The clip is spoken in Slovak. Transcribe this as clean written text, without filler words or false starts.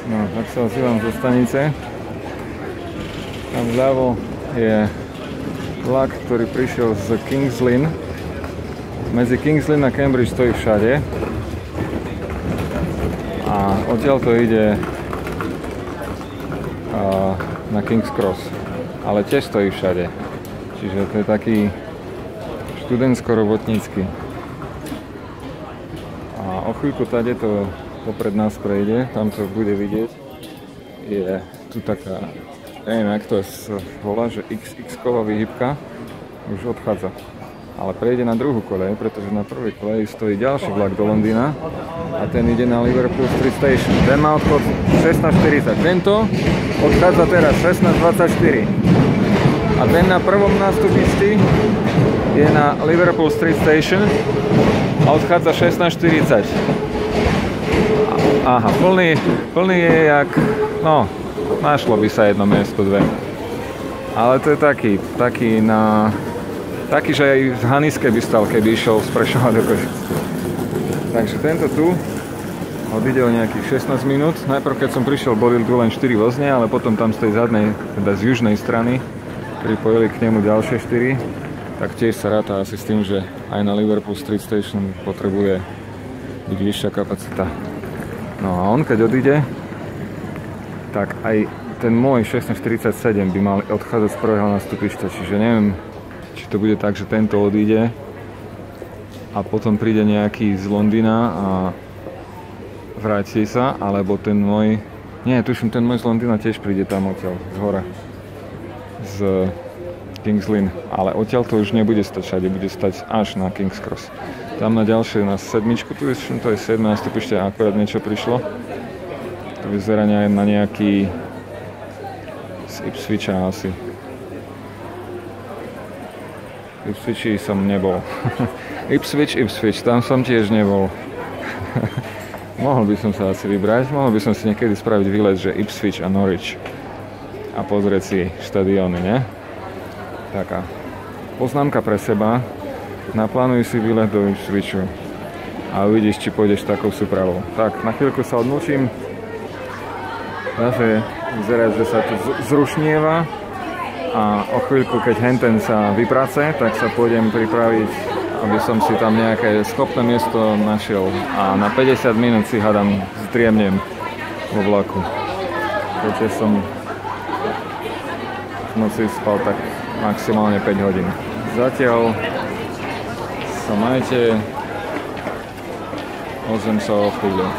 No, tak sa ozývam zo stanice. Tam vľavo je vlak, ktorý prišiel z Kings Lynn. Medzi Kings Lynn a Cambridge stojí všade. A odtiaľ to ide na King's Cross. Ale tiež stojí všade. Čiže to je taký študentsko-robotnícky. A o chvíľku tady to popred nás prejde, tam to bude vidieť. Je tu taká, neviem jak to volá, že XX-ková výhybka už odchádza. Ale prejde na druhú koľaj, pretože na prvej koleji stojí ďalší vlak do Londýna a ten ide na Liverpool Street Station. Ten má odchod 16:40. Tento odchádza teraz 16:24. A ten na prvom nástupišti je na Liverpool Street Station a odchádza 16:40. Aha, plný je jak, no, našlo by sa jedno miesto, dve. Ale to je taký, že aj v Haniske by stal, keby išiel z Prešova do Košic. Takže tento tu odíde o nejakých 16 minút. Najprv, keď som prišiel, boli tu len 4 vozne, ale potom tam z tej zadnej, teda z južnej strany, pripojili k nemu ďalšie 4. Tak tiež sa ráta asi s tým, že aj na Liverpool Street Station potrebuje byť vyššia kapacita. No a on, keď odíde, tak aj ten môj 16:47 by mal odchádzať z prvého nástupišťa, čiže neviem, či to bude tak, že tento odíde a potom príde nejaký z Londýna a vráti sa, alebo ten môj, nie, tuším, ten môj z Londýna tiež príde tam odtiaľ, z hora, z Kings Lynn, ale odtiaľ to už nebude stať všade, bude stať až na King's Cross. Tam na ďalšie, na sedmičku, to je 7. nástupište, akorát niečo prišlo. To vyzerá na nejaký z Ipswicha asi. Ipswichi som nebol. Ipswich, tam som tiež nebol. Mohol by som sa asi vybrať, mohol by som si niekedy spraviť výlet, že Ipswich a Norwich. A pozrieť si štadióny, ne? Taká poznámka pre seba. Naplánuj si výlet do Ipswichu a uvidíš, či pôjdeš takou súpravou. Tak, na chvíľku sa odmlčím. Zase vyzerá, že sa tu zrušnieva. A o chvíľku, keď henten sa vyprace, tak sa pôjdem pripraviť, aby som si tam nejaké schopné miesto našiel. A na 50 minút si hádam zdriemnem vo vlaku. Keďže som v noci spal tak maximálne 5 hodín. Zatiaľ sa majte, ozvem sa o chvíľu.